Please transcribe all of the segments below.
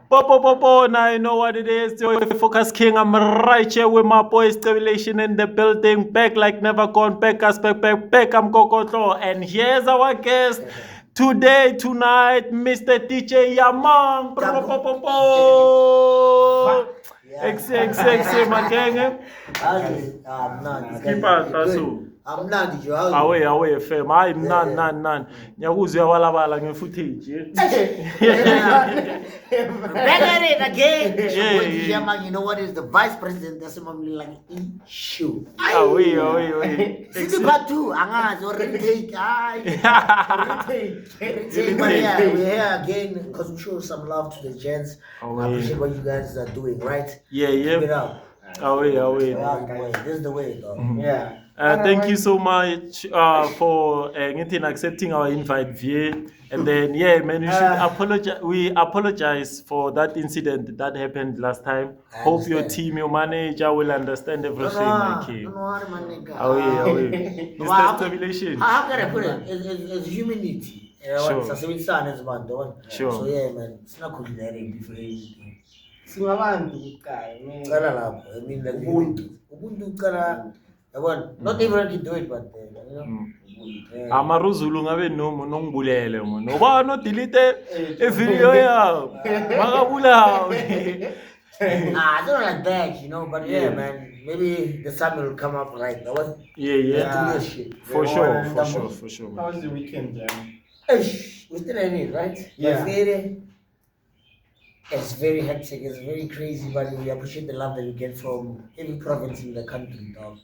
Po, now you know what it is. Your Focus King. I'm right here with my boy Stimulation in the building. Back like never gone. Back as back. I'm Kokoto. And here's our guest today, tonight, Mr. DeeJ Yamang. X, my gang. I'm not. Keep on, Tasu. I'm not. You Away, fam. I'm none. Nyakuzwe wala nge-footage. Back at it again. Yeah. DeeJ Yamang, you know what is the vice president? That's what I'm like issue. Away. City part two. Angas or retake. Retake. But yeah, we're here again because we show some love to the gents. I appreciate what you guys are doing, right? Yeah. Keep it up. Away. This is the way, though. Yeah. Thank you so much for accepting our invite, VA. And then, yeah, man, we should apologize. We apologize for that incident that happened last time. Hope your team, your manager will understand everything. Away. Mr. Stimulation. How can I put it? It's humanity. Sure. So yeah, man, it's not culinary before anything. Singabantu kuqala, man. I mean, like Ubuntu kara. Not everyone can do it, but you know. Amaruzulu ngabe nongibulele mona. Ngoba no delete video yabo. Makabulawa. I don't like that, you know, but yeah, man, maybe the sun will come up right. Yeah. Do this shit. For sure. How was the weekend, Jam? We still in it, right? Yeah. It's very hectic, it's very crazy, but we appreciate the love that we get from every province in the country, dog.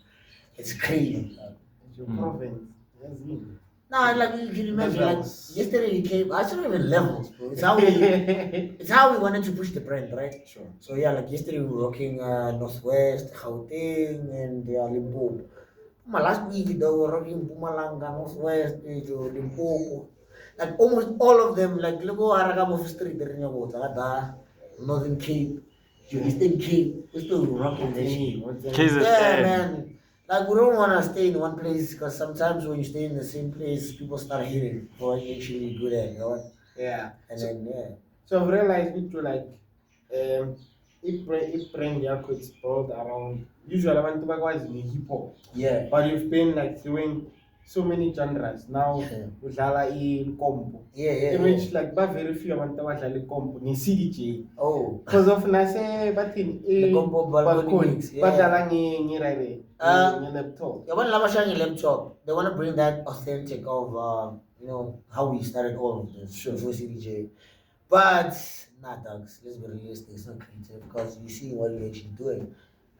It's crazy, dog. It's your province. That's me. Nah, like you can imagine, like yesterday he came. I saw even levels, bro. It's how we wanted to push the brand, right? Sure. So yeah, like yesterday we were rocking Northwest, Gauteng, and Limpopo. My last week they were rocking Mpumalanga, Northwest, Limpopo. Like almost all of them, like look Aragamo Street, Northern Cape, Eastern Cape, we still rocking that shit. Yeah, man. Like we don't want to stay in one place because sometimes when you stay in the same place, people start hating for what you're actually good at, you know? Yeah. So I've realized it to like if brand yakho it's built around usually abantu bakwazi hip hop. Yeah. But you've been like doing so many genres. Now udlala combo. Yeah. Image like very few abantu abadlala combo ni CDJ. Oh. Because of nase bathini the combo balcony mix. Badlala ngi laptop. Yeah, when Lama showing laptop, they want to bring that authentic of you know how we started all of this. Sure. Before CDJ. But nah, dogs. Let's be realistic. It's not creative because you see what you're actually doing.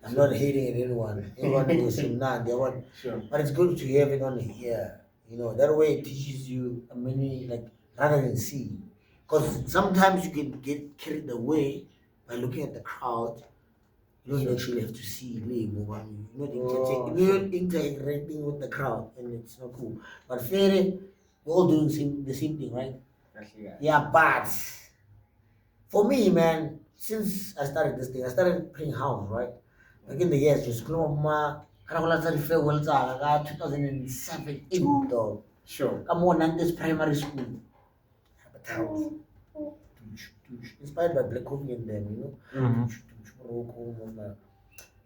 I'm not hating at anyone. Anyone will say nah, they want. Sure. But it's good to have it on here. You know that way it teaches you a many like rather than see. Because sometimes you can get carried away by looking at the crowd. You don't actually have to see you're not interacting with the crowd, and it's not cool. But fair, we're all doing the same thing, right? Yeah, but for me, man, since I started this thing, I started playing house, right? Like in the years, just Kloma, Karakola farewell 2007, dog. Sure. Come on, and this primary school. Inspired by Black Coffee and them, you know?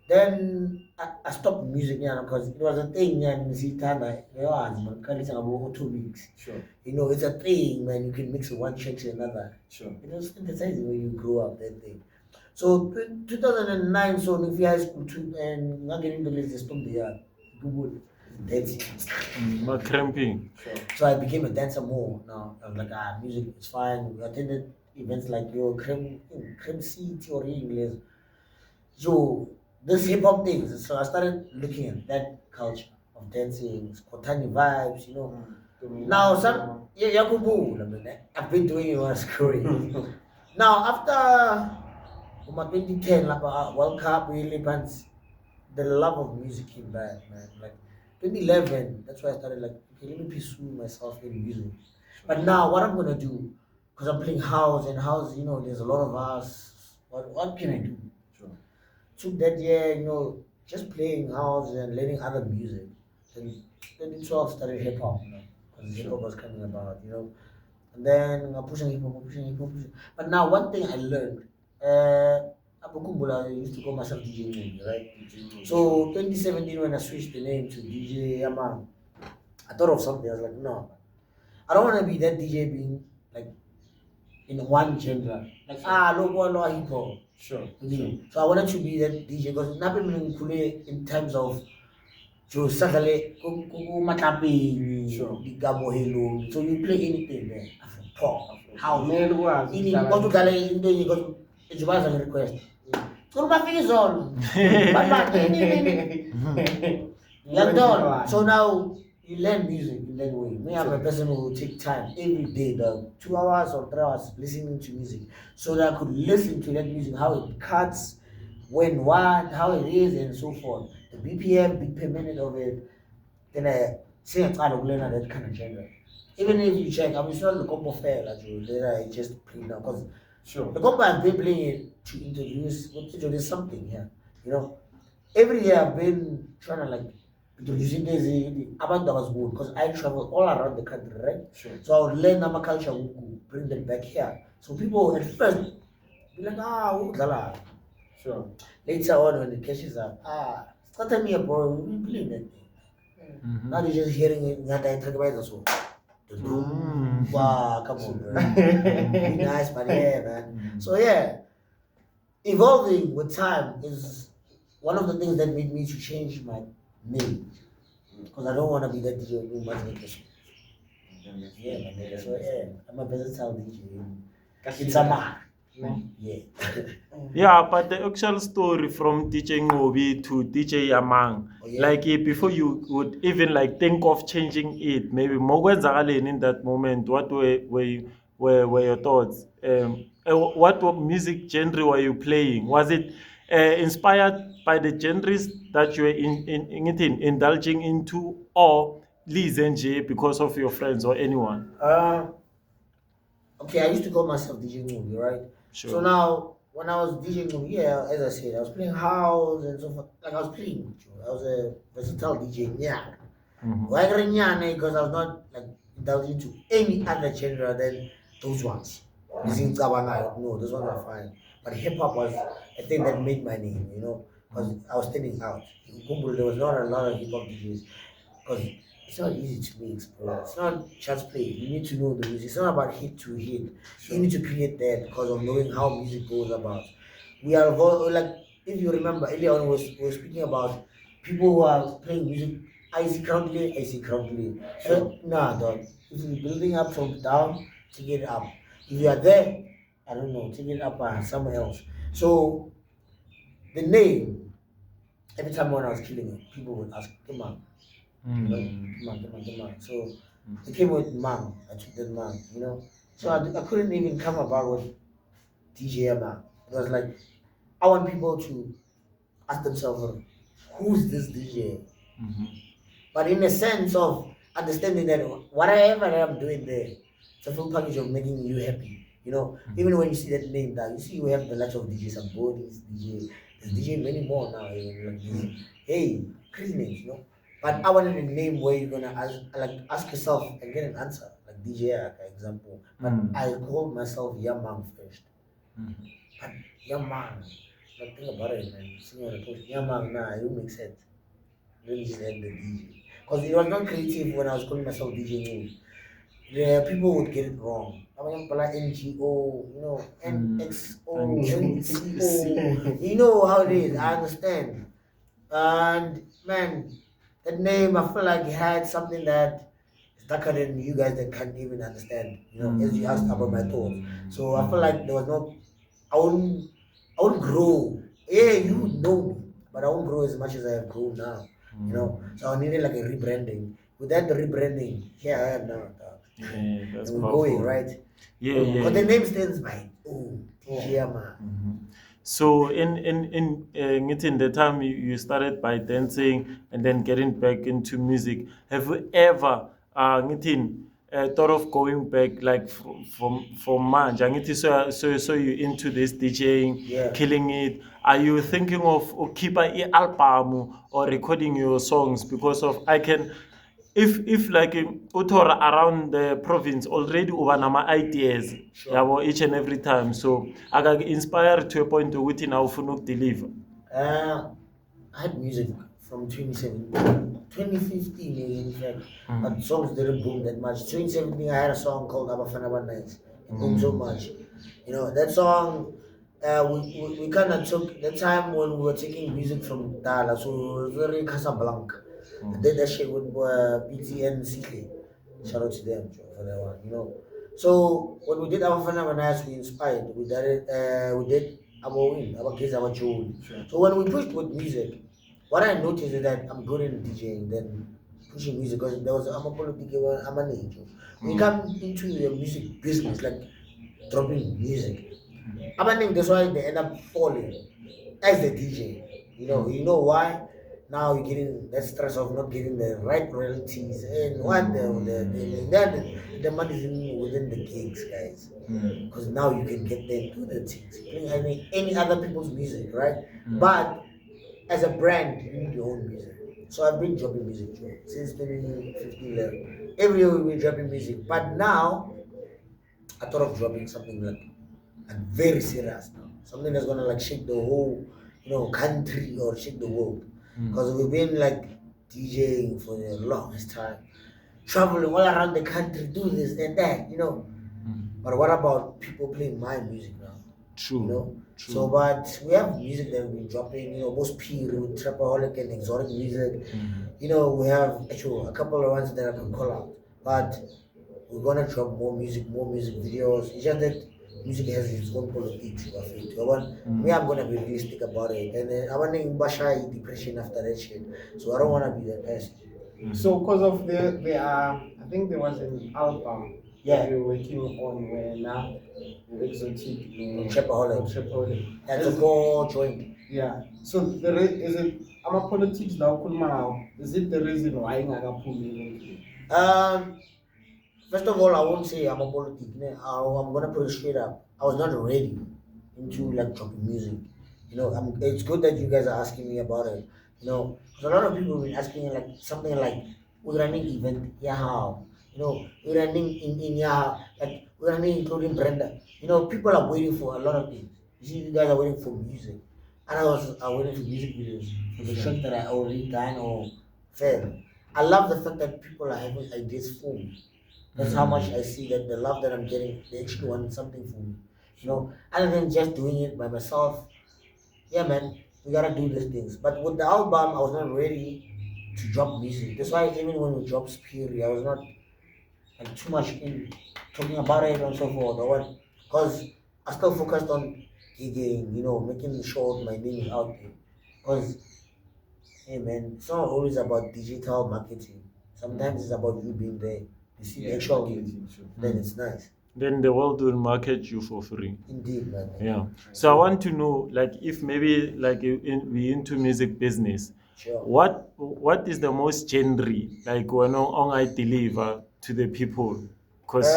Then I stopped music because it was a thing and Sure. you know, it's a thing, man. You can mix one track to another. Sure. It was synthesizing when you grow up, that thing. So 2009, so in high school and not getting the list, stop the Google dancing. Not cramping. Sure. So I became a dancer more now. I was like, music is fine. We attended events like your Creme City or English. So this hip hop things. So I started looking at that culture of dancing, Skotani vibes, you know. Now some I've been doing it when I was growing. Now after 2010 World Cup really the love of music came back, man. Like 2011, that's why I started like, okay, let me pursue myself in music. But now what I'm gonna do, because I'm playing house and house, you know, there's a lot of us. What can I do? Sure. Took that year, you know, just playing house and learning other music. Then 2012 started hip hop, you know, because hip hop was coming about, you know. And then I'm pushing hip hop, pushing hip hop, pushing. But now one thing I learned, Abu Kumbula, I used to call myself DJ Movie, right? So 2017 when I switched the name to DJ Yamang, I thought of something. I was like, no, I don't want to be that DJ being like in one genre. Like local hip hop. Sure. So I wanted to be that DJ because nothing in terms of so sakale matlapeng, Sure. dikabohelong. So you play anything there. Afro pop, house. Kumele ukwazi Ini ukudlala- kodwa udlala into enye kodwa ijubaza nge-request. Kulo bafika izolo. So now you learn music in that way. Me, I'm a person who will take time every day, 2 hours or 3 hours listening to music. So that I could listen to that music, how it cuts, when what, how it is, and so forth. The BPM, beat per minute of it. Then I say I try to learn that kind of genre. Even if you check, I'm sure the combo fair, like later I just play now. Because Sure. the combo I've been playing it to introduce something here. You know, every year I've been trying to like introducing this about that was good because I travel all around the country, right? Sure. So I would learn our culture, bring them back here. So people at first be like, udlala. Sure. Later on when it catches up, start me up, bro, we playing that thing. Now they're just hearing it, I talk about it so. Wow, come on, man. Be nice, but yeah, man. So yeah, evolving with time is one of the things that made me to change my name because I don't want to be that DJ who much like this. Yeah, man. Nigga. So yeah, I'm a versatile DJ. It's a man. Yeah. Yeah, but the actual story from DJ Ngobi to DJ Yamang, Oh, yeah. like before you would even like think of changing it, maybe Mogwenzagaleni in that moment, what were your thoughts? What music genre were you playing? Was it inspired by the genres that you were indulging into, or Lee Zenje because of your friends or anyone? Okay, I used to call myself DJ Movie, right? Sure. So now, when I was DJ Movie, yeah, as I said, I was playing house and so forth. Like I was playing, I was a versatile DJ. Yeah. Why because I was not like indulging to any other genre than those ones. No, those ones are fine. But hip hop was a thing that made my name, you know, because I was standing out. In Kumbul, there was not a lot of hip hop DJs because it's not easy to mix, bro. It's not just play. You need to know the music. It's not about hit to hit. You need to create that because of knowing how music goes about. We are like if you remember earlier on we were speaking about people who are playing music. I see currently. So nah, dog. If you're building up from down, take it up. If you are there, I don't know, take it up somewhere else. So the name, every time when I was killing it, people would ask, come on, you know, come on. So they came with Mang. I took that Mang, you know. So I couldn't even come about with DeeJ Yamang. It was like I want people to ask themselves, who's this DJ? But in a sense of understanding that whatever I'm doing there, it's a full package of making you happy. You know, even when you see that name down, you see we have the likes of DJ Sambodis, there's DJ many more now. Like this, hey, crazy names, you know. But I wanted a name where you're gonna ask yourself and get an answer, like DJ, for example. But I called myself Yamang first. But Yamang, but think about it, man. Singing on the post, Yamang, nah, it don't make sense. Let me just add the DJ. Because it was not creative when I was calling myself DJ Name. Yeah, people would get it wrong. I mean, like NGO, you know, NXO, NCO. You know how it is. I understand. And man, that name, I feel like it had something that is darker than you guys that can't even understand. You know, as you asked about my thoughts. So I feel like there was no, I wouldn't grow. Yeah, you would know me, but I won't grow as much as I have grown now. You know, so I needed like a rebranding. With that rebranding, here I am now. Yeah, that's and we're powerful. going right. Yeah, yeah. But the name stands by. Oh, yeah, man. So in the time you started by dancing and then getting back into music, have you ever thought of going back like from manje? Ngithi so you into this DJing, Yeah. killing it. Are you thinking of keep a album or recording your songs? Because of if like author around the province already over nama ideas Sure. yabo each and every time, so aka inspire to a point ukuthi na ufuna ukudeliver. I had music from 2015, in fact, but songs didn't boom that much. 2017, I had a song called Abafana Nights. It boomed so much. You know, that song, we kind of took the time when we were taking music from Dala, so it was very Casablanca. I did that shit with BT and CK. Shout out to them for that one, you know. So when we did Abafana Nights, we inspired. We did our kids, our children. So when we pushed with music, what I noticed is that I'm good in DJing than pushing music because there was I'm a political, I'm an angel. When you come into the music business, like dropping music, I'm an that's why they end up falling as the DJ. You know why? Now you're getting that stress of not getting the right royalties and what the money is within the gigs, guys. Because now you can get there and do the things, playing any other people's music, right? But as a brand, you need your own music. So I've been dropping music too, since 2015. Every year we've been dropping music. But now I thought of dropping something like very serious now. Something that's gonna like shake the whole, country or shake the world. Because we've been like DJing for the longest time, traveling all around the country, do this and that. But what about people playing my music now? True. So, but we have music that we've been dropping, most pure with trapaholic and exotic music. We have actually a couple of ones that I can call out. But we're gonna drop more music videos. It's just that music has its own politics of it. Me, I'm gonna be realistic about it. And then I want to shy depression after that shit. So I don't wanna be that person. So, because of I think there was an album that you were working on where now exotic Trapaholic. That's a whole joint. Yeah. So is it? I'm a politics now. Is it the reason why I'm First of all, I won't say I'm a politic. I'm gonna put it straight up. I was not ready into like dropping music. It's good that you guys are asking me about it. 'Cause a lot of people have been asking me like something like, "We're running event, yeah, how?" We're running in yeah, like we're running including Brenda. People are waiting for a lot of things. You see, you guys are waiting for music, and I waiting for music videos for the shot that I already done or failed. I love the fact that people are having ideas for me. That's how much I see that the love that I'm getting, they actually want something from me. Other than just doing it by myself. Yeah, man, we gotta do these things. But with the album, I was not ready to drop music. That's why even when we dropped Superior, I was not like too much in talking about it and so forth. Or what? Because I still focused on gigging, making sure my name is out there. Because, hey man, it's not always about digital marketing. Sometimes it's about you being there. You see the actual you, then it's nice. Then the world will market you for free. Indeed, man. Yeah. So I want to know, like, if maybe like we into music business, Sure. what is the most genre like when on I deliver to the people? Because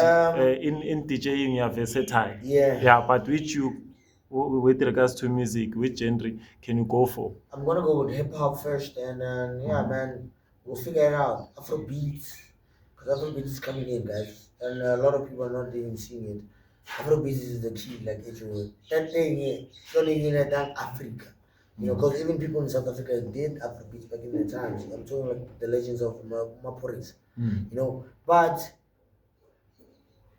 in DJing you are versatile. Yeah. Yeah, but with regards to music, which genre can you go for? I'm gonna go with hip hop first, and then man, we'll figure it out. Afro beats, because Afro beats is coming in, guys, and a lot of people are not even seeing it. Afro beats is the key, like that thing, yeah, don't even let that Africa. Because even people in South Africa did Afro beats back in the times. I'm talking like the legends of Maporis, but.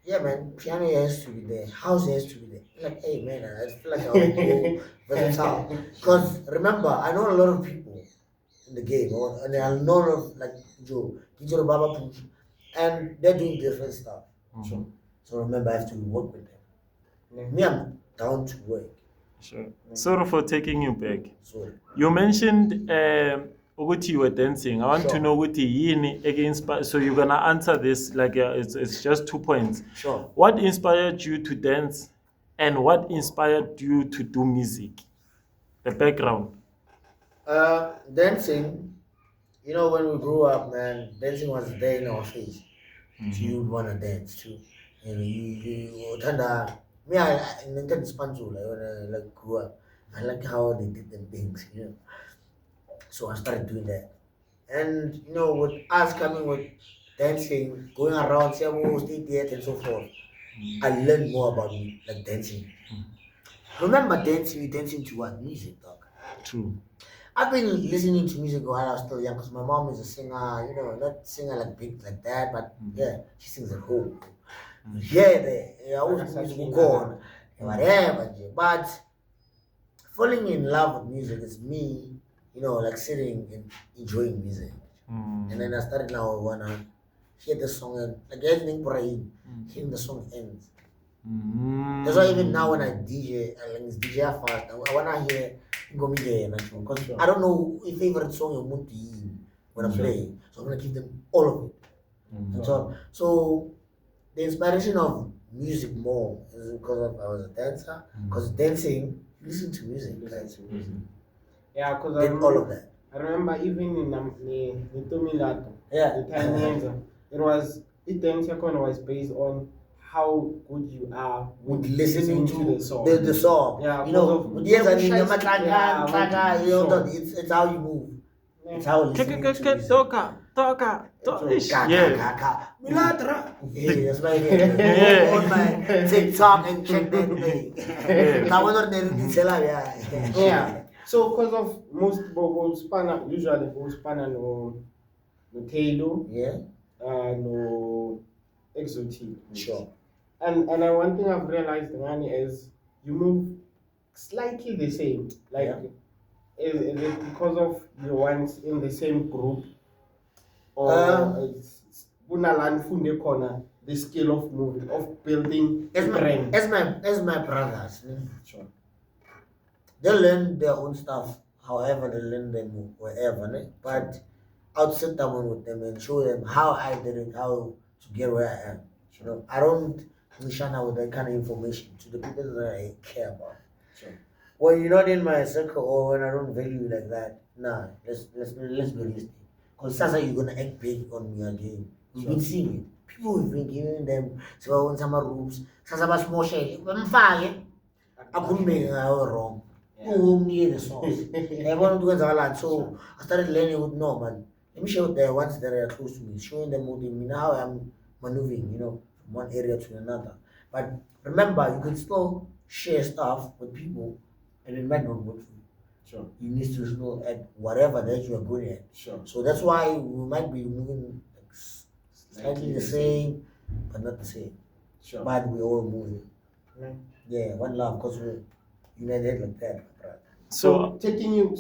Yeah, man, piano has to be there, house has to be there. Like, hey, man, I feel like I want to go versatile. Because remember, I know a lot of people in the game, and I know a lot of like Joe, Kijoro Baba Puch, and they're doing different stuff. So remember, I have to work with them. Me, I'm down to work. Sure. Sorry for taking you back. Sorry. You mentioned Uguti you were dancing. I want to know Uguti yini against. So you're gonna answer this like it's just 2 points. Sure. What inspired you to dance, and what inspired you to do music? The background. Dancing. When we grew up, man, dancing was there in our face. So you would wanna dance too. You tanda. Me, I invented spanzu like when I grew up. I like how they did them things. So I started doing that. And you know, with us coming with dancing, going around, state theater and so forth, I learned more about like dancing. Remember dancing, we dancing to what? Music, dog. True. I've been listening to music while I was still young because my mom is a singer, you know, not singer like big like that, but yeah, she sings at home. I always music will go on, whatever. But falling in love with music is me, you know, like sitting and enjoying music. And then I started now wanna hear the song and like anything praying, hearing the song ends. That's why even now when I DJ, like it's DJ fast, I wanna hear go me there because I don't know a favorite song you want to hear when I'm playing, so I'm gonna give them all of it. And so the inspiration of music more is because I was a dancer. Because dancing, listen to music. Yeah, because all of that. I remember even in Tomilato, Yeah. the time it was was based on how good you are with listening to the song. The song. Yeah, you know, it's how you move. It's how you listen to music. Toka. Yeah. That's my name. On my TikTok and check that thing. Yeah. So because of most usually no Taylor, no Exotic. Sure. And one thing I've realized, Ngani, is you move slightly the same. Like, is it because of you once in the same group, or the skill of moving, of building as my brothers. Sure. They learn their own stuff, however they learn them wherever. But I'll sit down with them and show them how I did it, how to get where I am. You know, I don't shine out with that kind of information to the people that I care about. Sure. When you're not in my circle or when I don't value you like that, nah, let's be realistic. Because Sasa, you're gonna act big on me again. We've been seeing it. People have been giving them so in some rooms. Sasa was more shady. I'm fine. I couldn't make it wrong. Who near the songs? I want to do a lot. So I started learning with no man. Let me show the ones that are close to me, showing them what they mean, how I'm maneuvering, you know, from one area to another. But remember, you can still share stuff with people and it might not work for you. Sure. You need to still at whatever that you are good at. Sure. So that's why we might be moving like slightly the same, but not the same. Sure. But we're all moving. Right. Yeah, one love, because we're united like that, my brother. So taking you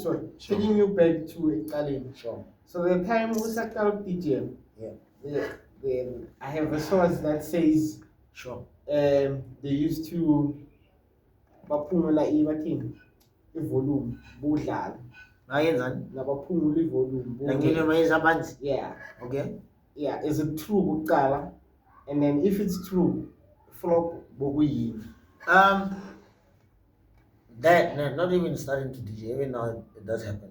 back to Italian. Sure. So the time we started DJ, I have a source that says sure. They used to baphumula ibathini ivolume budlala. Ayenzani? Nabaphumula ivolume. Yeah. Okay. Yeah, is it true kuqala? And then if it's true, flop bokuyini? That not even starting to DJ, even now it does happen.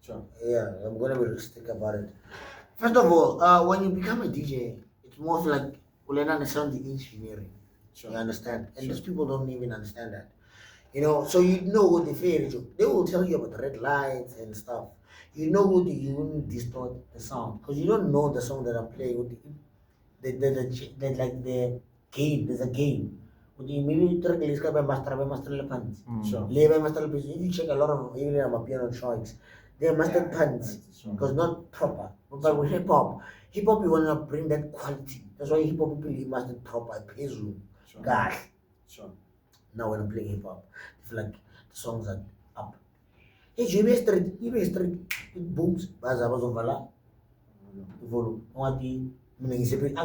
Sure. Yeah, I'm gonna be realistic about it. First of all, when you become a DJ, it's more like we understand the engineering. Sure. You understand? And these people don't even understand that. You know, so you know what they will tell you about the red lights and stuff. You know what you wouldn't distort the sound. Because you don't know the song that I'm playing. The like the game, there's a game. Maybe you try to master punch. Sure. If you check a lot of even my piano tracks, they're mastered punch because not proper. But with hip hop you wanna bring that quality. That's why hip hop people mastered proper. It pays you. Gosh. Sure. Now when I'm playing hip hop, I feel like the songs are up. Hey, you be straight, it booms. Baza bazovala. Volume. What the meaning is straight.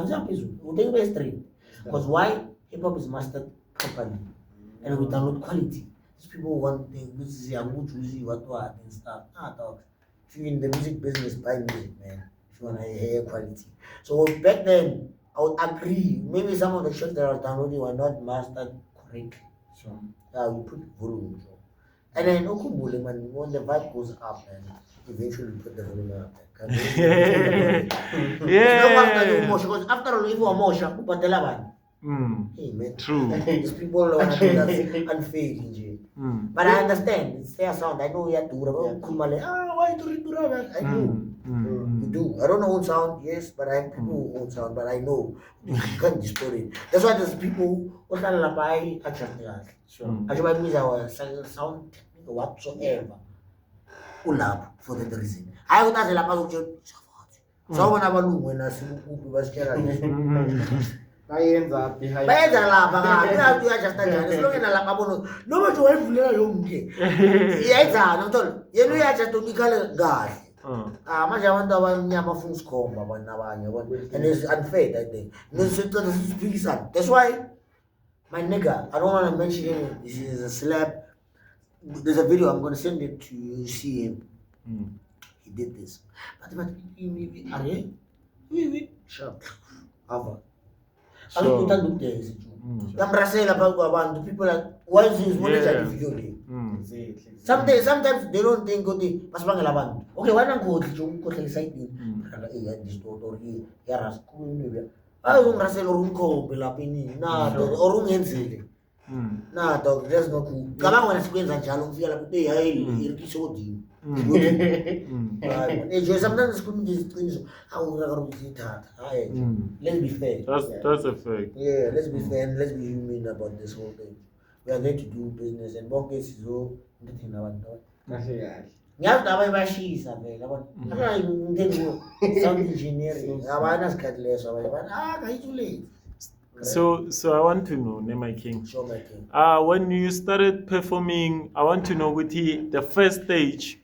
Because why? Hip hop is mastered properly and we download quality. These people want things which is what and stuff. Dogs. If you're in the music business, buy music, man. If you want to hear quality. So back then, I would agree. Maybe some of the shows that I was downloading were not mastered correctly. Sure. You put volume. And then when the vibe goes up, and eventually you put the volume up. Yeah. Because after all, if you are motion, but the laban. Hey man. True. These people want to do that unfair, DJ. But I understand, it's their sound. I know we have to why do you do that? I know. You do. I don't own sound, yes, but I have people who own sound, but I know you can't distort it. That's why there's people who can buy Sure. actually means our sound technique whatsoever. Ulap for that reason. I would ask Lapa so when I when I see who was Bayenza behind. bayenza lapha ngapi uyajusta njani silongena lapha bono noma nje wayivulela yonke iyayenzana mtholo yena uyajusta unikale kahle manje abantu abamnyama bafuna usikhomba abantu abanye and it's unfair that thing nesicela siphikisana. That's why my nigga, I don't want to mention him, this is a celeb. There's a video, I'm going to send it to you, see him. He did this but sharp ava So, Yamrasela abantu people like why is this manager video le sometimes they don't think ukuthi basibangela abantu okay why not go to ukhohlela side kala distorted or yaras kunye ayongirasela urumkhombe lapha inini nado or ungenzile nah dog there's no cool cabanga wena sikwenza njalo ufika lapha hey hayi irikisho kodini sometimes sikhuluma iziqiniso awungaka ukuzithatha hayi let's be fair. that's a fact. Yeah, let's be fair and let's be human about this whole thing. We are there to do business and bonke sizo ngithi nabantu Kahle kahle. ngiyazi abanye bashisa vele abantu hayi ngithengu sound engineering abana sikhathi leso abanye bathi kayithuleki. So I want to know, my king. Sure, my king. When you started performing, I want to know with the first stage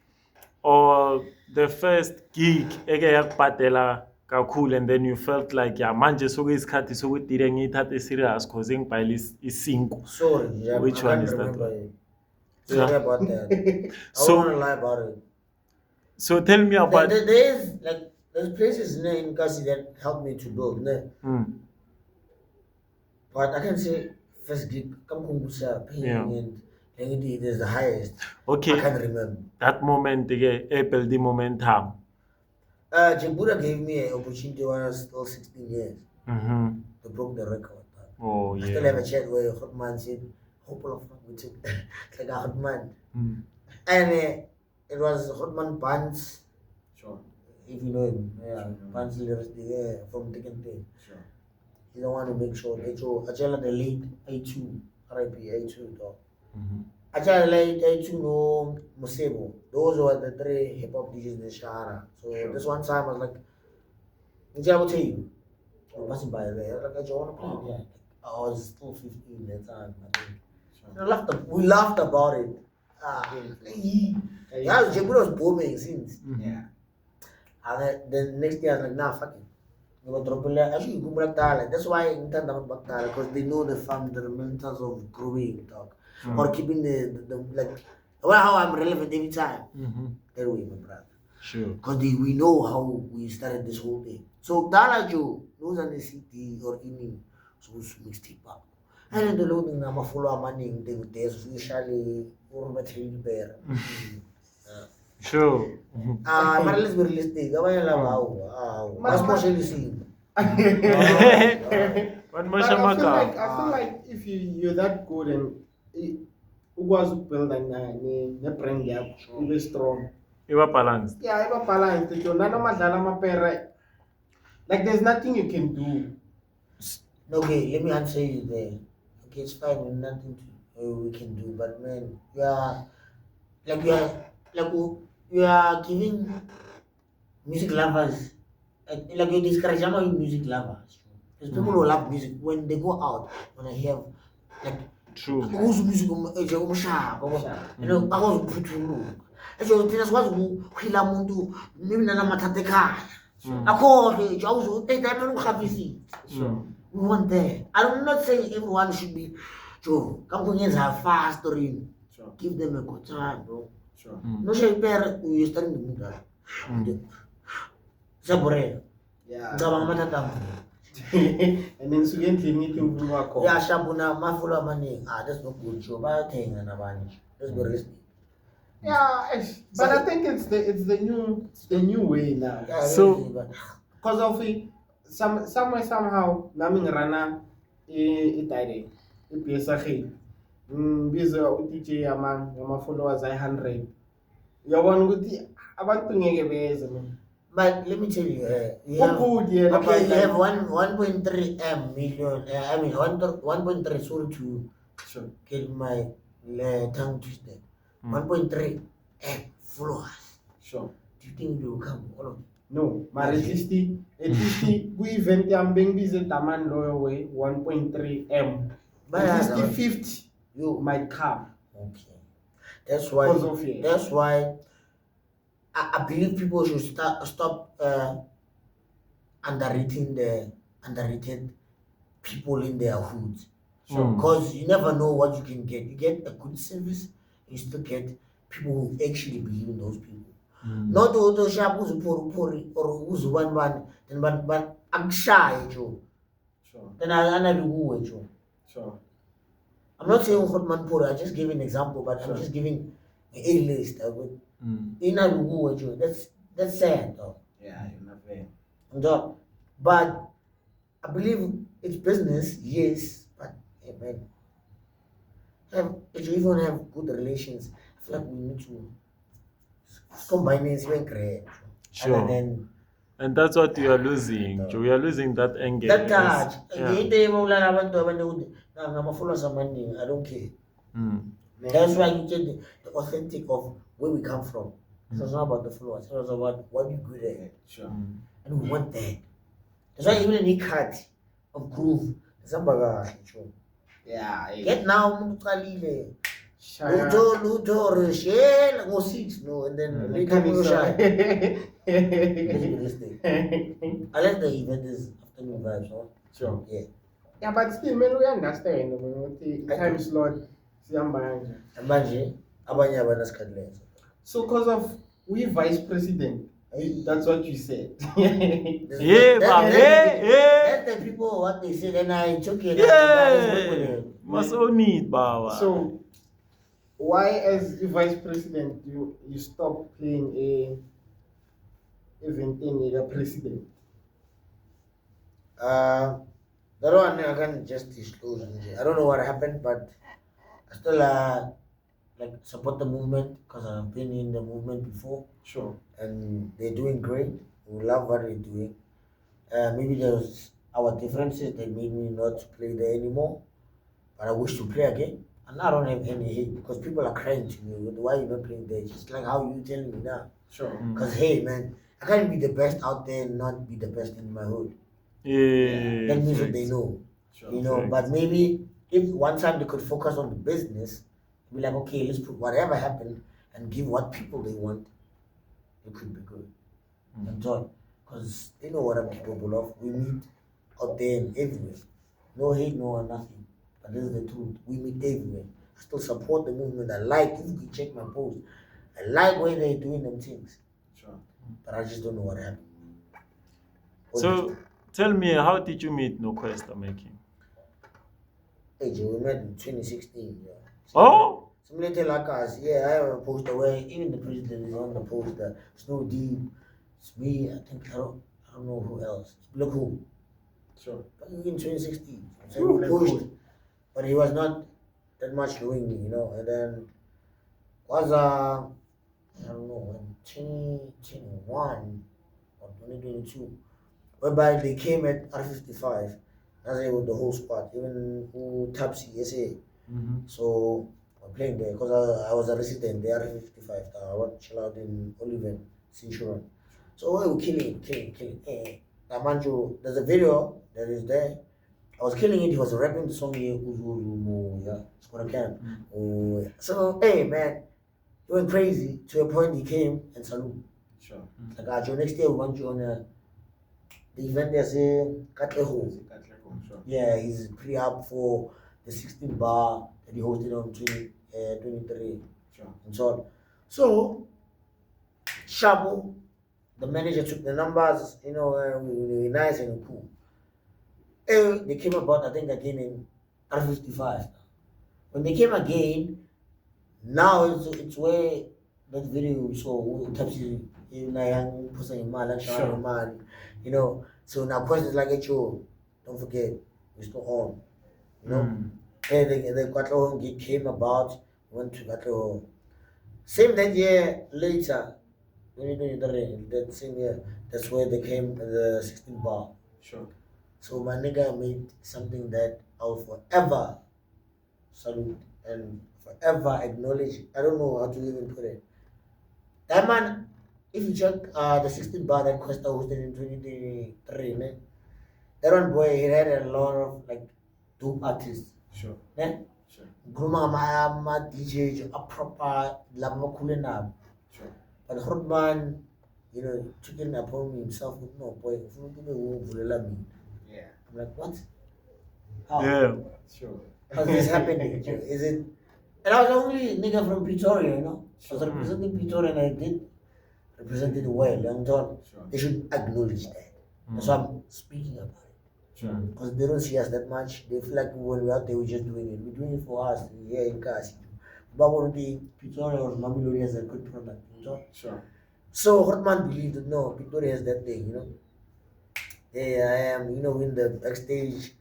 or the first gig eke yakubhadela kakhulu and then you felt like manje sokuyisikhathi sokudire ngiyithathe serious cause ngibhayile isinko. Sorry, Which I one can't is that remember one? it. Sorry about that. I So- don't want to lie about it. So tell me about There is like there's places in Kasi that helped me to build. But I can say first gig, Kamkungusa, paying Yeah. and it is the highest. okay I can't remember. that moment April the momentum. Jimbuda gave me an opportunity when I was still 16 years to break the record. Oh I still have yeah. a chat where Hotman said, "Hope of we took like a Hotman," Mm. and it was Hotman Pants. Sure. If you know him, yeah, Sure. Pants lyrics from Tick and Pay. Sure. He's the one who makes sure they show Ajala the late A2, RIP A2 dog. Ajala late A2 no Musebo. Those were the three hip hop DJs in the Shahara. So this one time I was like, I will tell you. I was passing by there. I was like, I want to play. Yeah. I was still 15 at the time, I think. Sure. We laughed about it. Yeah, Jebula was booming since. Yeah. And then next day I was like, nah, fuck it. Actually, that's why I because they know the fundamentals of growing, dog, or keeping the like. Well, how I'm relevant every time. That way, my brother. Sure. Because we know how we started this whole thing. So, Dala Joe knows on the city or in so mixtape up. And then the loading number follow money, they would usually or material bear. Sure. But let's be realistic. What's mostly seen. One But more I feel shamaka. like if you're that good and ukwazi ukubuilda ne-brand yakho ibe strong. Iwa balance. Yeah, iba balance yona noma dlala amapera. Like there's nothing you can do. Okay, let me answer you there. Okay, it's fine, nothing we can do, but man, you are giving music lovers like you discourage music lovers. There's people who love music when they go out when I hear like True. who's music you know akuziphuthuluka thina sikwazi ukukhila umuntu maybe nanamathatha ekhaya akhohle nje awuzoqeda ukuhambisa. We want that. I'm not saying everyone should be Joe. Come have fast story. Sure. Give them a good time, bro. Sure. No shame bear you starting the mood. Sabore. Yeah. Ngaba matata. And then suke endlini ithi ufuna wakho. Yeah, shabuna mafulo amaningi. That's not good, Joe. Bayathenga nabanye. Let's be realistic. Yeah, but I think it's the new way now. Yeah, So- really, but Because of it, somehow nami ngirana i-direct i-BSG Biza DeeJ Yamang, followers 100. Yabona ukuthi abantu ngeke beze man. But let me tell you, you have, Good, yeah, okay, you like- have 1.3 million. I mean 1.3. Sorry to Sure. get my tongue twisted. 1.3 followers. Sure. Do you think they will come? All of them? No, but at least we-event yami bengibize Daman Loyal Way 1.3 M. But At least 50 you might come. okay. That's why. Because of it. That's why I believe people should stop underrated people in their hoods. Sure. Because you never know what you can get. You get a good service, you still get people who actually believe in those people. Not the sharp who's poor or who's one, then but I'm shy, Joe. Sure. Then I be who, Joe. Sure. I'm not saying Hotman poor, I just give an example, but Sure. I'm just giving an A-list. That's sad, though. Yeah, you're not there. Done. But I believe it's business, yes, but hey, man, if you even have good relations, I feel like we need to combine it and create. Sure. And then And that's what you are losing, Joe. You are losing that angle. that touch. Yeah. I don't care. Mm. That's why you get the authentic of where we come from. It was not about the followers, it was about what we're good at. Sure. And we want that. That's why even any cut of groove, somebody Yeah. get now Mukalile. Shaya. Luto, Rochelle, go 6, no, and then later we go shy. This thing. I like the event is afternoon vibes, huh? Sure. Yeah. Yeah, but still, man, we understand. The time slot. Siyahamba kanje. And manje, abanye abanasikhathile. So, because of we vice president, that's what you said. Yeah, but That's the people what they said, and I took it. yeah, must own it, Bawa. So, why, as the vice president, you stop playing a event in a president? That one I can't just disclose. I don't know what happened, but I still like support the movement because I've been in the movement before, Sure. and they're doing great. We love what they're doing. Maybe there's our differences that made me not to play there anymore, but I wish to play again. And I don't have any hate because people are crying to me. Why you not playing there? Just like how you telling me now. Sure. Because hey man, I can't be the best out there and not be the best in my hood. Yeah. That means what facts. they know. Sure. You know, Facts. but maybe if one time they could focus on the business, be like, okay, let's put whatever happened and give what people they want, it could be good. And John, because they know what I'm capable of. We meet out there and everywhere. No hate, no nothing. But this is the truth. We meet everywhere. I still support the movement. I like, if you can check my post, I like where they're doing them things. Sure. But I just don't know what happened. So tell me, how did you meet No Questa making? Hey, Joe, we met in 2016. Yeah. Oh, Similar like us, yeah, I have a poster where even the president is on the poster. Snow Deep, it's me, I think I don't know who else. Look who. Sure. But in 2016. So we pushed. But he was not that much doing me, you know. And then was I don't know, in 2021 or 2022, whereby they came at R55. That's it with the whole squad, even who Tapsi SA. So I'm playing there because I was a resident there at 55. I want to chill out in Oliven, Sinchuran. So we were killing. Manjo, there's a video that is there. I was killing it. He was rapping the song here. Yeah, it's gonna camp. So hey man, he went crazy to a point he came and salute. Sure. Like next year we want you on the event there's a Katleho. Sure. Yeah, he's pre-up for the 16 bar that he hosted on 23 Sure. and so on. So, Shabu, the manager took the numbers, you know, we were nice and cool. They came about, I think, again in R55. When they came again, now it's where that video we saw, Tapsi, Sure. you know. So now questions like, hey, Joe, don't forget, we're still on. You know? the Katlo gig came about, went to Katlo. Same that year later, 2023, that same year, that's where they came the 16 bar. Sure. So my nigga made something that I'll forever salute and forever acknowledge. I don't know how to even put it. That man, if you check the 16 bar that Costa hosted in 2023, man, that one boy, he had a lot of like dope artists. Sure. Ne? Sure. Gruma ma DJ a proper lama kulina. Sure. But Hotman, you know, took it upon himself with no boy, Yeah. I'm like, what? How? Yeah. Sure. How's this happening? Is it? And I was the only nigga from Pretoria, you know. I was Sure. representing Pretoria and I did represent it well, young John. Sure. They should acknowledge that. That's why I'm speaking about it. Sure. Because they don't see us that much. They feel like when we're out there, we're just doing it. We're doing it for us here in Kasi. But one of the Pretoria or Mamelodi has a good product, you know. Sure. So Hotman believed that no, Pretoria has that thing, you know. There I am, you know, in the backstage.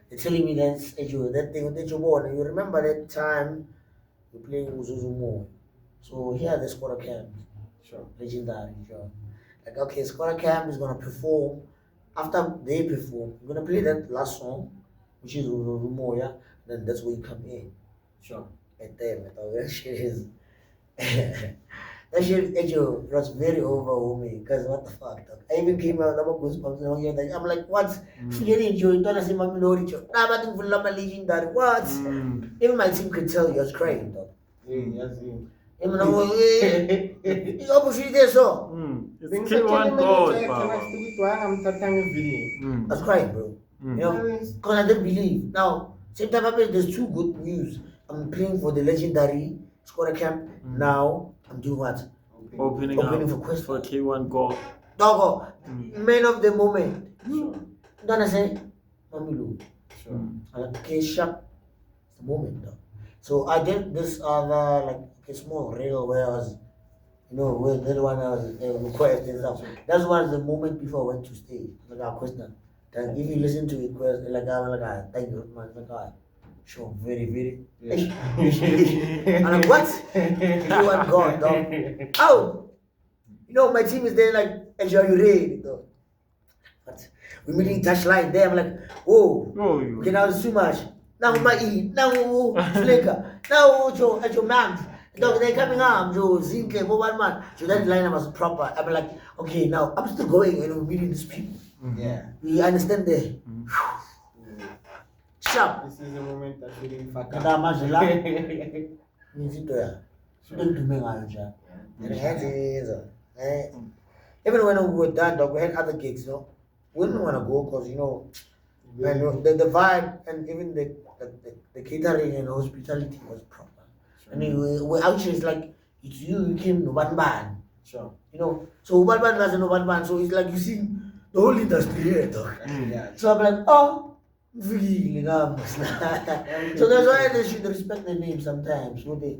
They're telling me that's that thing that you won. You remember that time we're playing Uzuzumo. So here the squatter camp, Sure. legendary, sure. Like okay, squatter camp is gonna perform. After they perform, we're gonna play that last song, which is Uzuzumo, yeah. Then that's where you come in. Sure. Right there, man. That shit is that shit it was very overwhelming because what the fuck, dog. I even came out of goosebumps and all that. I'm like, what? Forgetting you, don't see my melody. Nah, but I'm full of my legendary. What? Even my team could tell you I was crying, dog. Yes. Even though you opportunity there, so It's kill one goal, Baba. I was crying, bro. You know, because I didn't believe. Now, same time, there's two good news. I'm playing for the legendary squatter camp. Now, I'm doing what? Opening Opening up for Quest. for K1 goal. Doggo, man of the moment. Sure. Don't I say? Mamilu. Sure. I'm like, okay, sharp. It's the moment, though. So I did this other, like, a small reel where I was, you know, where the other one I was request and stuff. That was the moment before I went to stage. Like, our question. Then if you listen to it, like, thank you, man. Like, sure, very, very. Yeah. I'm like, what? You want God, dog? Oh! You know, my team is there, like, enjoy your raid, dog. What? We meeting touchline there. I'm like, whoa. Oh, Okay, now it's too much. Now my E, now Flicker, now Joe, at your man. Dog, they coming up, Joe, Zinke, one man. So that line was proper. I'm like, okay, now I'm still going and we're meeting these people. Yeah. You understand there? Sharp. This is the moment that we didn't fuck Kada up. majula. Means it there. Don't do me, Anja. And it has it. Even when we were done, dog, we had other gigs, you know. We didn't want to go because, you know, man, the vibe and even the catering and hospitality was proper. Sure. I mean, we actually, it's like, it's you came to one band, Sure. you know. So one band doesn't know one band, so it's like you see the whole industry here, dog. Yeah. So I'm like, oh, really? So that's why they should respect the name sometimes. So they,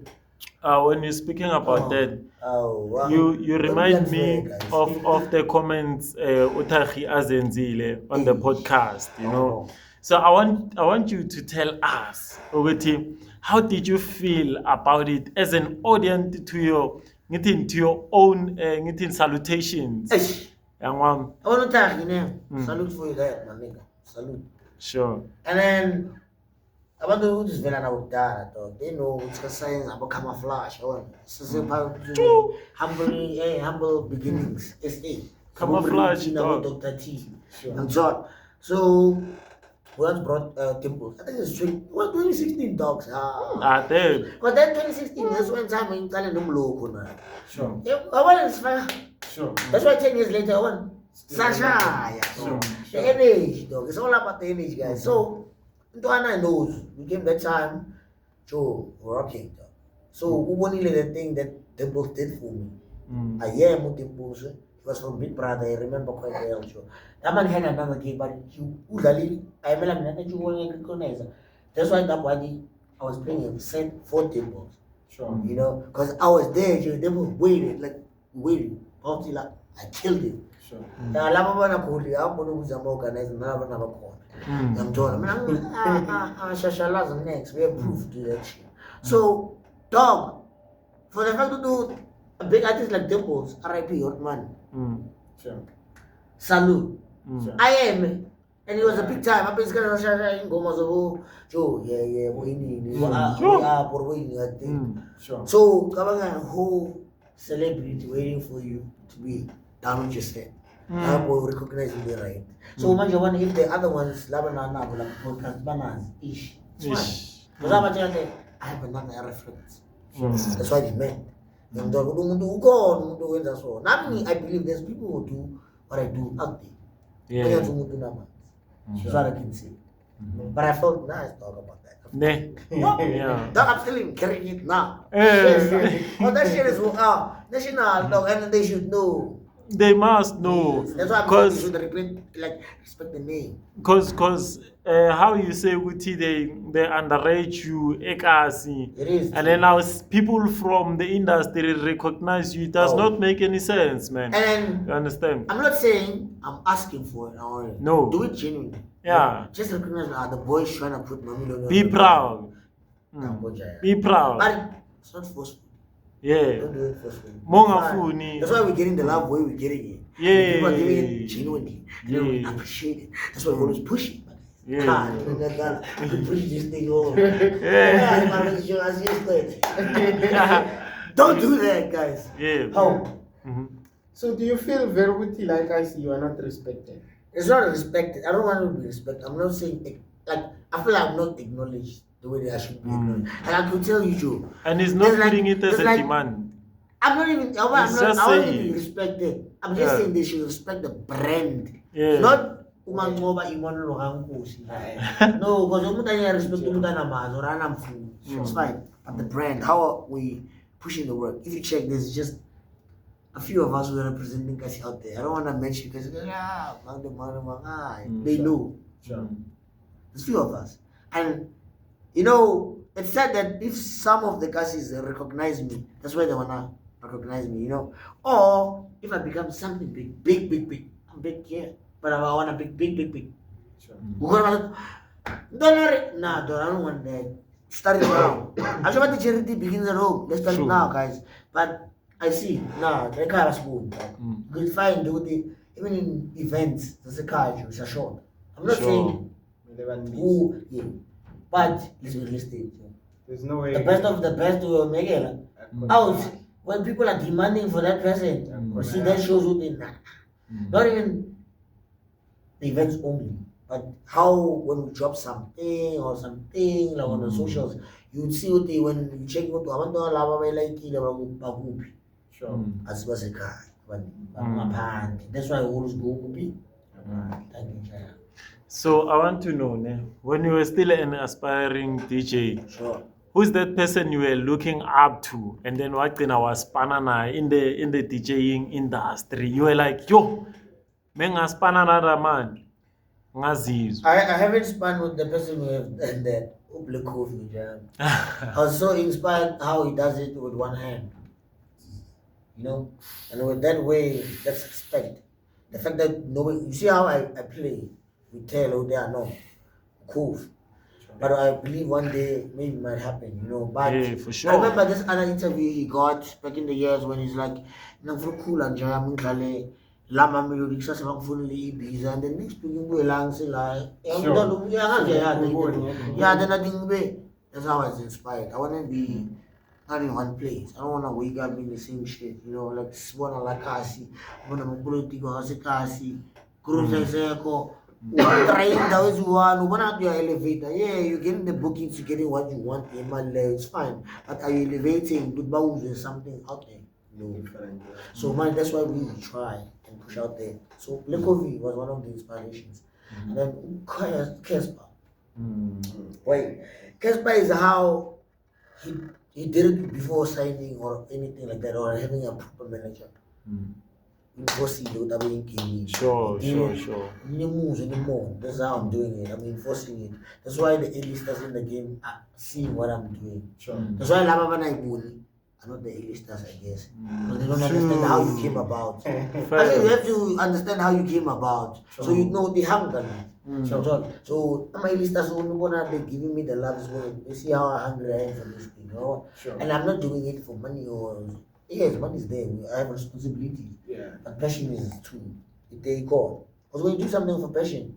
When you're speaking about that, oh, wow. you remind me Guys. of the comments Utahi Azenzile on the podcast, you know. Oh. So I want you to tell us, Ogeti, how did you feel about it as an audience to your own salutations? Eish. Young one. I want to thank you, know. Salute for you there, my nigga. Salute. Sure. And then I want to just villain out there, dog. They know it's a sign about camouflage. I want humble beginnings. SA. Camouflage, About dog. Dr. T. Sure. And John. So we once brought Timbos. I think it's 2016 dogs. There. Because then 2016, that's when time I'm telling them local. Sure. Yeah, I want to fire. Sure. That's why 10 years later, I want Sasha. Yeah. Sure. The energy, dog. It's all about the energy, guys. So, Ntuana knows. We came that time, Joe, rocking, dog. So, Ubonile, the thing that Dimples did for me. A year with Dimples, he was from Big Brother. I remember quite well, Joe. That man had another game, but I remember you want to recognize. That's why that body, I was playing him, sent 4 Dimples. Sure. You know, because I was there, Joe. They were waiting, like, waiting. Until I killed him. Sure. Laba banakhuli abona ukuzama organize nalaba nabakhona. Ngiyamthola mina shashalaza next we approved to that shit. So dog, for the fact to do a big artist like Dimples, RIP Hotman, Sure. Salute, Sure. I am, and it was a big time. I've been scared of Shasha Goma Zobo, Joe, yeah, we are for waiting at thing. Sure. So, coming a whole celebrity waiting for you to be down with your step. Will recognize you right. So, imagine one if the other ones, Labanana, like podcast bananas, ish. It's fine. Because I have another reference. That's why they met. And don't do that's all. Not me, I believe there's people who do what I do out there. Yeah. That's what I can say. But I felt nice talk about that. Ne. No, Yeah. dog, I'm still carrying it now. Eh. Oh, that shit is national dog, and they should know. They must know. That's why I'm saying you should respect the name. Cause how you say Uti they underrate you ekasi. It is. And then now people from the industry recognize you. It does not make any sense, man. And You understand? I'm not saying I'm asking for it. Or No. Do it genuinely. Yeah. Just recognize the boys trying to put money on Be proud. Be proud. But it's not forceful. Yeah. Don't do it forcefully. Mongafuni. That's why we're getting the love way we're getting it. Yeah. People are giving it genuinely. Yeah. We appreciate it. That's why we always push it. Yeah. We push this thing over. Yeah. Don't do that, guys. Yeah. How? So do you feel Veruti, like I see, you are not respected? It's not respected. I don't want to be respected. I'm not saying I feel like I'm not acknowledged the way that I should be acknowledged. And I could tell you, Joe. And he's not There's putting it as a there's demand. I'm not even. I Just want to saying. be respected. I'm just saying they should respect the brand. Yeah. Not umangoba imono lokankosi. No, because umuntu anya respect umuntu anamazo or anamfu. It's fine. But the brand, how are we pushing the work? If you check, there's just a few of us who are representing us out there. I don't want to mention because they know. Sure. There's few of us. And you know, it's said that if some of the guys recognize me, that's why they wanna recognize me, you know. Or if I become something big. I'm big here. But I want a big. Sure. Nah, I don't want that. Start it now. I should want the charity begins at home. Let's start it now, guys. But I see, the car is good. You can find even in events, there's a car, it's a short. I'm not saying who, but let's be realistic. There's no way. The best of the best will make it out when people are demanding for that person. See, that shows who they not even the events only, but how when we drop something or something like on the socials, you would see what they when you check what abantu laba bayilike bakuphi. Sure. Asibasekhaya ngaphandle. That's why I always go kuphi. Thank you, Jaya. So I want to know, when you were still an aspiring DJ, Sure. who's that person you were looking up to? And then what in our spanana in the DJing industry? You were like, yo, menga spanana man. Ngazizwa. I haven't spun with the person who have done that. Black coffee, Jaya. I was so inspired how he does it with one hand. You know? And with that way, that's respect. The fact that nobody, you see how I play. We tell who they are not cool. But I believe one day maybe it might happen, you know. But Yeah, for sure. I remember this other interview he got back in the years when he's like, cool and Lama melodic sa sabang fully ibiza and the next speaking we lang sila. Then nothing way. That's how I was inspired. I wanna be not in one place. I don't wanna wake up in the same shit, you know, like Swana la kasi, wanna politico kasi kasi, cruise ko. Trying that is one, open up your elevator. Yeah, you're getting the bookings, you're getting what you want in my life, it's fine. But are you elevating with bows and something out there? No. So man, that's why we try and push out there. So Lekovi was one of the inspirations. And then Kespa. Wait, Kespa is how he did it before signing or anything like that or having a proper manager. Sure. Moves anymore. That's how I'm doing it. I'm enforcing it. That's why the A-listers in the game are seeing what I'm doing. Sure. That's why Lama Banai Bully. are not the A-listers, I guess. Because they don't understand how you came about. Facts. Actually, you have to understand how you came about. So you know the hunger. So I'm A-listers who they're giving me the love as well. They see how hungry I am for this thing, you know? And I'm not doing it for money or yes, money is there. I have responsibilities. Yeah. But passion is too. They go. Because when you do something for passion,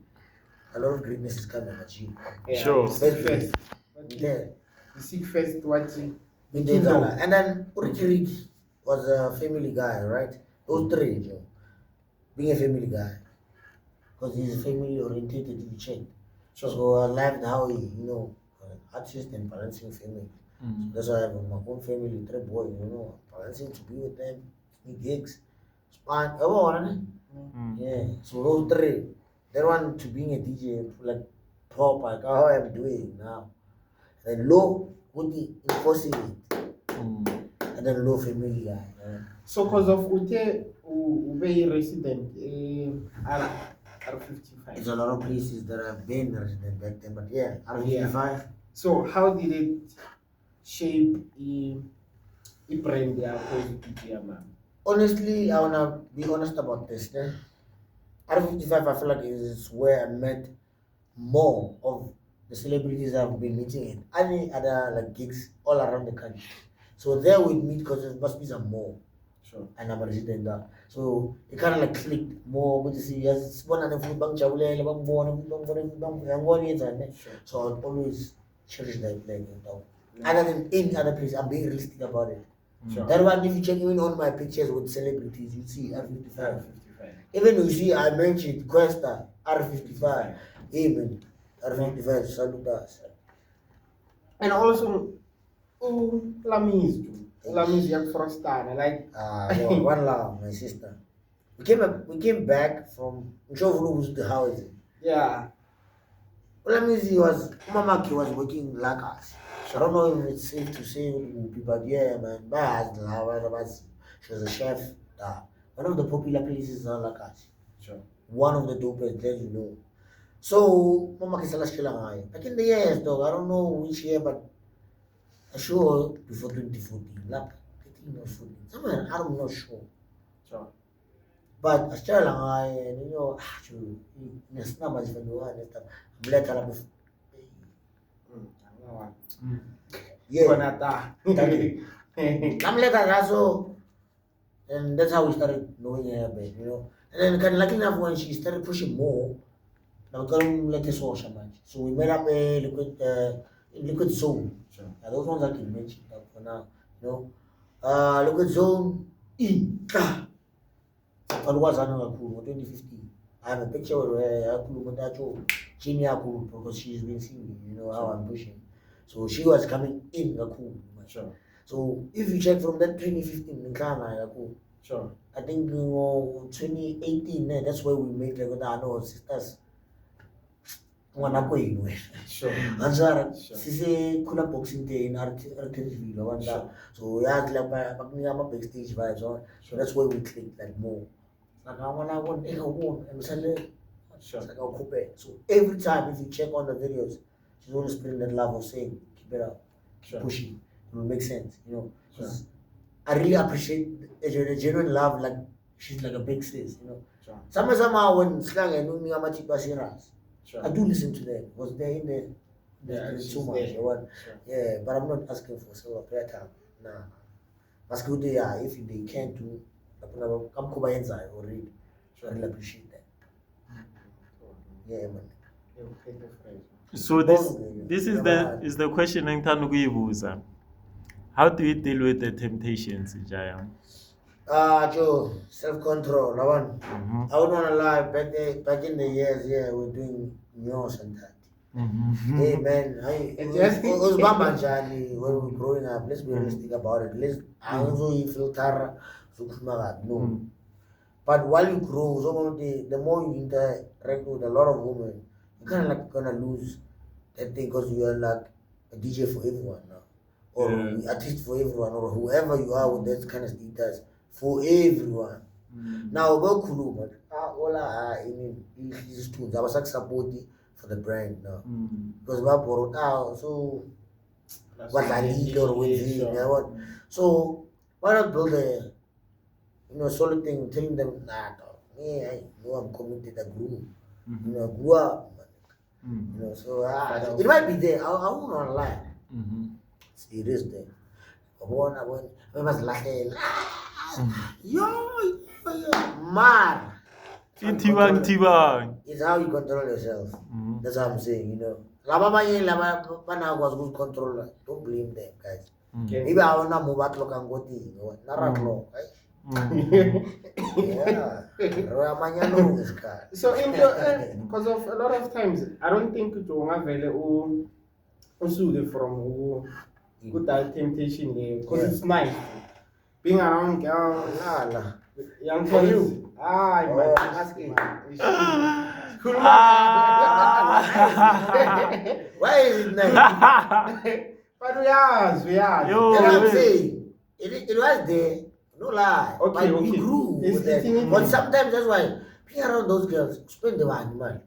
a lot of greatness is coming at you. Yeah, Sure. you seek first. Yeah. You seek first what you We did that. And then Ricky was a family guy, right? Those three, Joe. Being a family guy. Because he's family oriented, if you check. So I liked how he, artist and balancing family. So that's why I have my own family, three boys, balancing to be with them, gigs, span, everyone. Yeah. So those three, they want to being a DJ, like pop, like how I'm doing now. And low would be enforcing it. And then low family guy. So because of Ute very resident R55. It's a lot of places that have been resident back then, but yeah, R55. So how did it shape the brand there called DeeJ Yamang? Honestly, I wanna be honest about this. R55, I feel like is where I met more of the celebrities I've been meeting in any other like gigs all around the country. So there we meet because there must be some more. Sure. And I'm a resident there. So it kind of like clicked more with the serious one and the food bank chabule, bang born, so I'll always cherish that like other than any other place, I'm being realistic about it. Sure. That one, if you check even on my pictures with celebrities, you see R55. R55. Even you see, I mentioned Questa, R55, even R55, salute us. And also, Lamiz yak Frostana, like Well, one love, my sister. We came back from Nchovulu was the house. yeah. Olamizi was Mamaki was working like us. I don't know if it's safe to say but yeah, man. She was a chef. One of the popular places in Lakas. Sure. One of the dopest, let you know. So Mamaki Salashkila. Back in the years, dog. I don't know which year, but I'm sure before 2014, like 13 or 14. Somewhere, I'm not sure. Sure. But I still actually, it's not much when you are I'm let her before. Yeah. Konata. I'm let her also, and that's how we started knowing her, babe, And then, kind of lucky enough, when she started pushing more, now come let us wash much. So we made up a liquid zone. Sure. Those ones I can mention for now, liquid zone, alikuwa sana Nakuru 2015. I have a picture where Nakuru Matacho, Jimmy Nakuru, because she's been seeing me, how I'm pushing. So she was coming in Nakuru. Sure. So if you check from that 2015 in Ghana, Nakuru, Sure. I think 2018, that's where we made like our sisters. Sure. Answer, sisi kuna boxing day in RTV, so we had like backstage vibes, so that's why we clicked like more. Like I want and Sure. so every time if you check on the videos, she's always putting that love of saying, keep it up, keep Sure. pushing. It will make sense, Sure. I really appreciate the genuine love, like she's like a big sis, Sure. Somehow when slang and me serious. Sure. I do listen to them. Was there in there? Yeah, There's she's too much. there. Sure. Sure. Yeah, but I'm not asking for silver prayer time. Nah. Ask who they are. If they can't do, come come inside or read. I really appreciate that. Yeah, man. So this is the question engithanda ukuyibuza. How do you deal with the temptations, Jaya? Joe, self-control. I wouldn't want to lie. Back in the years, yeah, we're doing news and that. Hey man, it was Bama Jani when we were growing up. Let's be realistic about it. I also filter no. But while you grow, the more you interact with a lot of women, you kind of like gonna lose that thing because you are like a DJ for everyone now, or artist for everyone, or whoever you are with that kind of status for everyone. Now go cool, but I mean, these tunes I was like supporting for the brand now because we brought out so badlalile or wenzile, yabona. So why not build a solid thing, telling them, nah, dog, me, I know I'm committed, I grew, I grew up, so it might be there. I won't not lie. It is there. I must laugh. Yo, man. Tibang. It's how you control yourself. That's what I'm saying, Lama was good control. Don't blame them, guys. Maybe I want to move back look and go to Naraklo, yeah. So in your because of a lot of times I don't think it will have also from good temptation there because it's nice being around girls, young girls. I'm asking. Why is it nice? But we are. That's what I'm saying. It was there, no lie. Okay, but we grew with that. But sometimes that's why being around those girls, spend the money.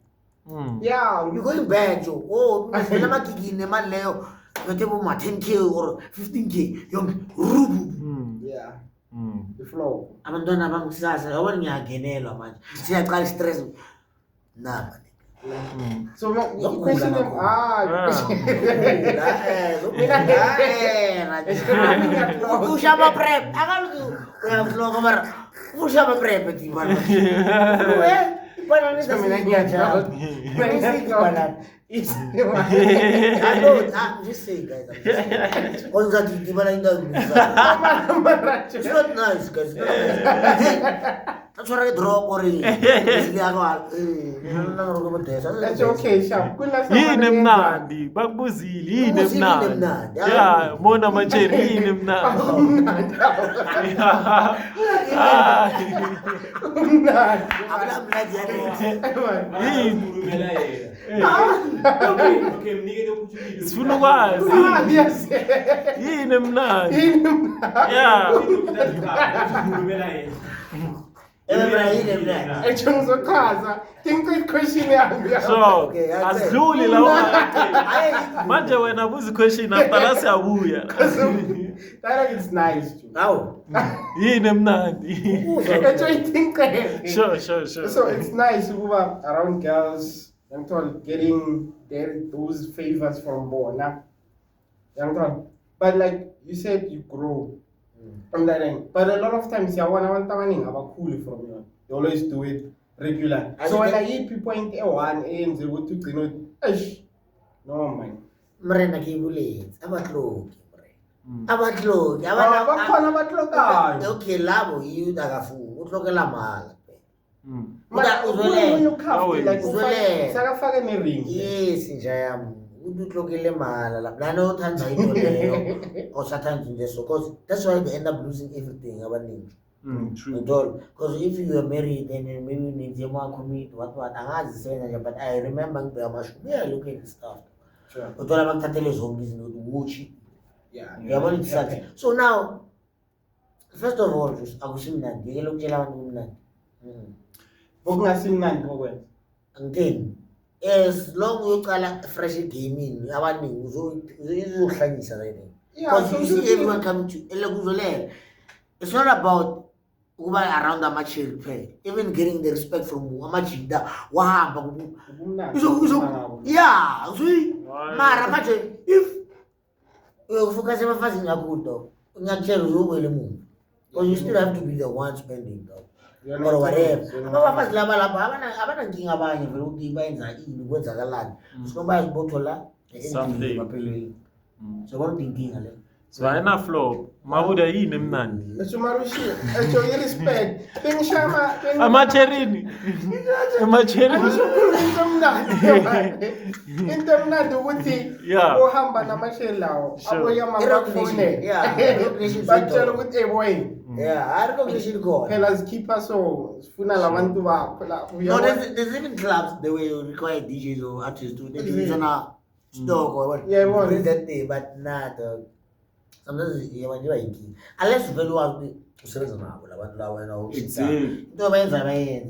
Yeah, you're going back, Joe. Oh, I'm not kicking the man, Leo. You're taking my 10K or 15K. Yeah. The flow. I'm done about Sasa. I want me again, man. See, I can't stress. Nah, man. So the question push up prep. I can't do. Push up prep. I'm just saying, guys. It's not nice, guys. That's what I drop or that's okay, Sham. Mnandi, Bambuzili, Mnandi. Yeah, Mona Macheri, Yes. So, asluli lawa. Manje wena buzi question after last abuya. That it's nice too. How? Mnandi. Sure. So it's nice to move around girls and getting those favors from Bona. But like you said, you grow from that end. But a lot of times, I want cool from you. You always do it regular. So when I hear people in one and they go to no man. Mrena kibule, abatloki. Okay, labo you dagafu. Utlokela mala. Yes, njayam. Utlokele mala. Lano thanza into leyo. Or sometimes in this because that's why they end up losing everything abaningi. True. Because if you are married then maybe you need to commit what but I remember look at the stuff. Sure. Yeah. So now first of all just akusimnandi lokutshela abantu kumnandi. Again, as long uyoqala fresh gaming abaningi uzohlanyisa right now. Because you see everyone coming to it's not about around the match play, even getting the respect from Amajida. Yeah, Mara match if you focus on fasting a good dog, because you still have to be the one spending dog. Or whatever. So I na flow. Mabuda mnandi. You respect. Amacherini. Intemnandi ukuthi ohamba namashela aboya batshela ukuthi boy I recognition call. phela zikhipha so sifuna labantu bakho la No, there's even clubs the way you require DJs or artists to they do stock or what. Yeah, well, that day, but not sometimes you unless you value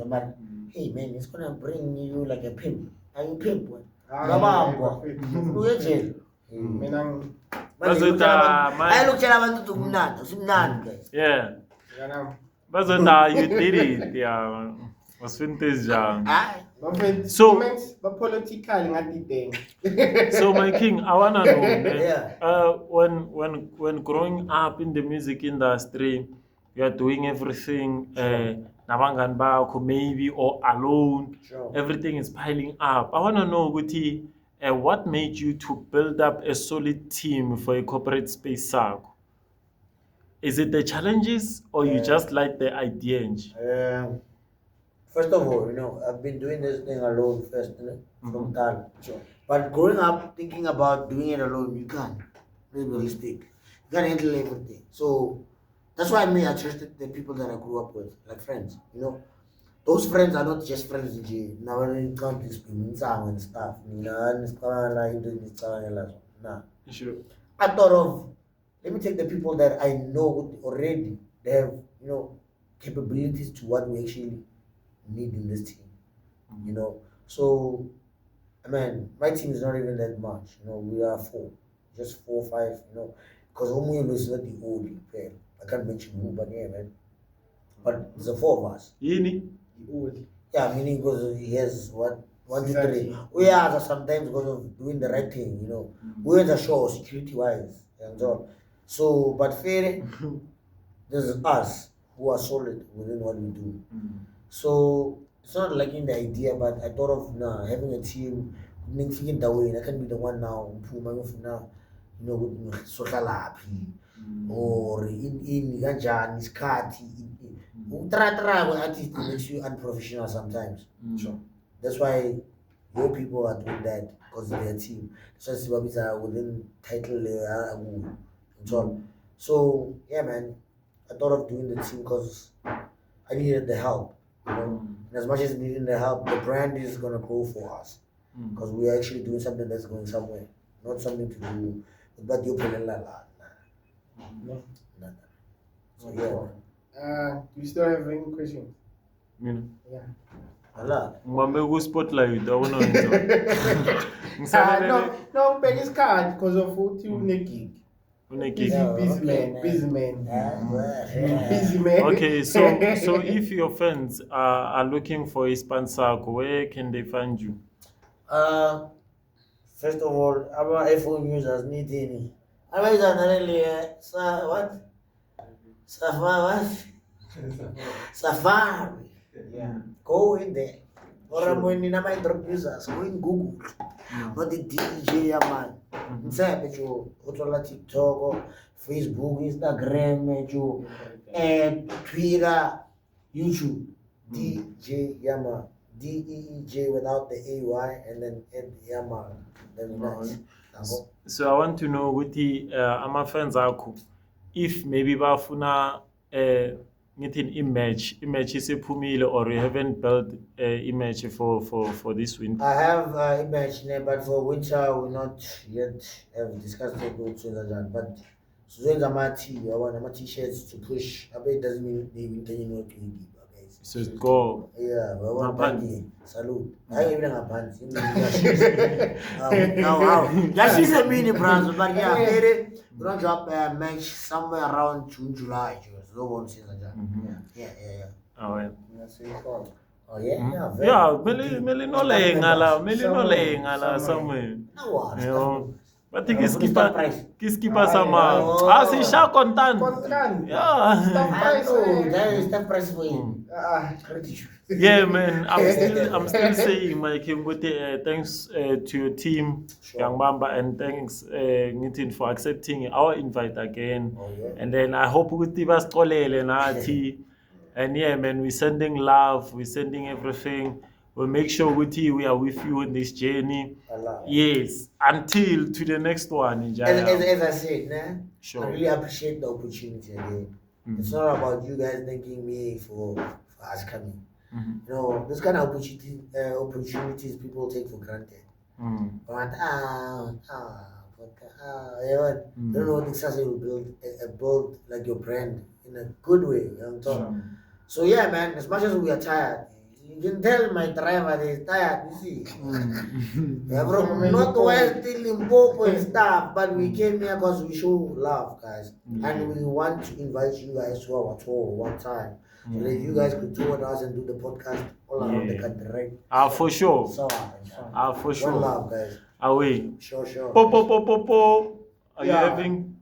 but hey man, it's gonna bring you like a pimp. Are you pimp? Mina ayilokutshela abantu ukuthi kumnandi usimnandi guys. Yeah. Ngana. Bazonda, you did it. Yeah. Was young. Bafethu So- comments ba political ngathi thing. So my king, I wanna know, man. Yeah. When growing up in the music industry, you are doing everything, nabangan bakho maybe or alone. Sure. Everything is piling up. I wanna know, Guti, what made you to build up a solid team for a corporate space sakho? Is it the challenges or you just like the idea? First of all, I've been doing this thing alone first, from Tal. Sure. But growing up, thinking about doing it alone, you can't. Let's be realistic. You can't handle everything. So that's why I trusted the people that I grew up with, like friends. Those friends are not just friends. Now when it comes to speaking and stuff, nah. Sure. I thought of, let me take the people that I know already. They have, capabilities to what we actually need in this team. So, my team is not even that much. We are just 4 or 5. Because only is not the old player. I can't mention who, but yeah, man. But there's 4 of us. Yini? Yeah, meaning because he has what 1, 2, 3. Exactly. We are sometimes because of doing the right thing. We are the show security wise and so. So, but fair, there's us who are solid within what we do. So it's not liking the idea, but I thought of having a team, thinking that way. I can be the one now, social happy or in Ganjan, Skati. Try with artists makes you unprofessional sometimes. Sure. That's why your people are doing that because of their team. That's why Sibabis are within title and so on. So yeah, man, I thought of doing the team because I needed the help. And as much as needing the help, the brand is gonna grow for us because we are actually doing something that's going somewhere, not something to do with you put No. So yeah. Do you still have any questions? Mina. Yeah. Allah. Ngibambe ku spotlight awona nje. No, beg his card because of what you gig. Unegig. Busy man. Busy man. Okay, so if your fans are looking for a sponsor, where can they find you? First of all, our iPhone users need any. I was really what? Safari. Yeah. Go in there. Or I'm when in my drop users, go in Google. Not the DeeJ Yamang. Inside you go TikTok, Facebook, Instagram, and Twitter, YouTube. DeeJ Yamang. DeeJ without the AY and then Yamang. Then nice. So I want to know with the ama fans akho if maybe bafuna ngithi image isiphumile or you haven't built image for this winter. I have image name, but for winter we not yet have discussed it with that. But so I want my t-shirts to push. I bet it doesn't mean they will tell you what to do. So go. Yeah, but one Pants. party. Salute. I even have pants. Now, that is a mini brand, but yeah, we don't drop match somewhere around June, July. So no one sees that. Yeah. Oh yeah. That's what it's called. Oh yeah. Yeah, mele no le ngala somewhere. No You know, but think What is the price? kiskipa sama. Si sha content. Content. Yeah. Stop I price. know that is the price for you. Yeah, man. I'm still saying, my king, thanks to your team, Sure. Young Mamba, and thanks Nitin for accepting our invite again. Oh, yeah. And then I hope we was nathi. And yeah, man, we're sending love, we're sending everything. We'll make sure we are with you in this journey. Allah. Yes, until to the next one. As I said, I Sure. really appreciate the opportunity again. It's not about you guys thanking me for us coming. This kind of opportunities people take for granted. But you don't know what success will build like your brand in a good way. So yeah, man. As much as we are tired, You can tell my driver is tired, you see. Mm. Yeah, from Northwest in Limpopo and stuff, but we came here because we show love, guys. And we want to invite you guys to our tour one time. So that you guys could tour with us and do the podcast all around the country, right? For sure. So, For sure. one love, guys. Away. Sure. Po. Are you Yeah. having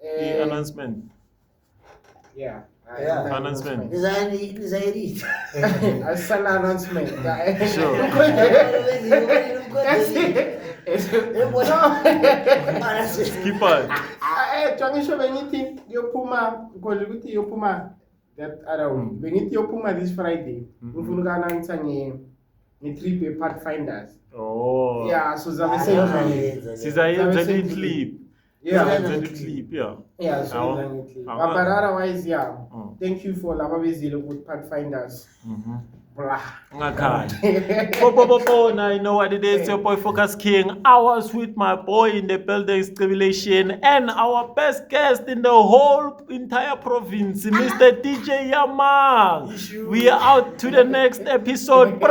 the announcement? Yeah. Yeah. Announcement. Is there any? I send an announcement. Sure. That's it. Keep on. Twangisho bengithi yophuma because ukuthi yophuma that around bengithi yophuma this Friday. Ngifuna ukananisa nge-trip Pathfinders. Oh. Yeah, so zabe sengithi. Sizayenza clip. Yeah. Yeah, so Awu. bengithi. Awu. But otherwise, yeah. Mm. Thank you for laba bezile with Pathfinders. Blah. Ngakhaya. Po. Now you know what it is. Your boy Focus King. I was with my boy in the building Tribulation and our best guest in the whole entire province, Mr. DeeJ Yamang. We are out to the next episode. Po.